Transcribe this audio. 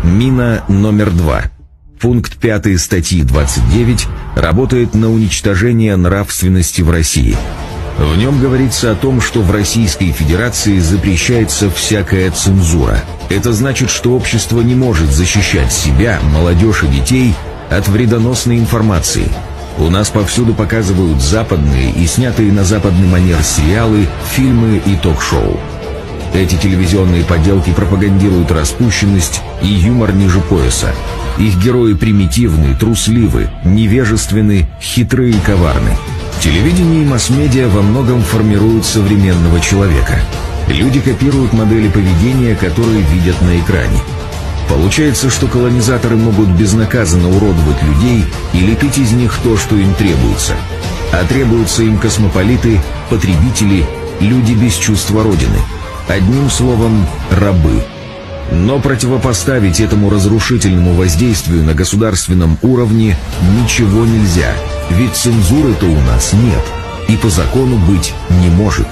Мина номер 2. Пункт 5 статьи 29 работает на уничтожение нравственности в России. В нем говорится о том, что в Российской Федерации запрещается всякая цензура. Это значит, что общество не может защищать себя, молодежь и детей от вредоносной информации. У нас повсюду показывают западные и снятые на западный манер сериалы, фильмы и ток-шоу. Эти телевизионные поделки пропагандируют распущенность и юмор ниже пояса. Их герои примитивны, трусливы, невежественны, хитры и коварны. Телевидение и масс-медиа во многом формируют современного человека. Люди копируют модели поведения, которые видят на экране. Получается, что колонизаторы могут безнаказанно уродовать людей и лепить из них то, что им требуется. А требуются им космополиты, потребители, люди без чувства родины. Одним словом, рабы. Но противопоставить этому разрушительному воздействию на государственном уровне ничего нельзя, ведь цензуры-то у нас нет и по закону быть не может.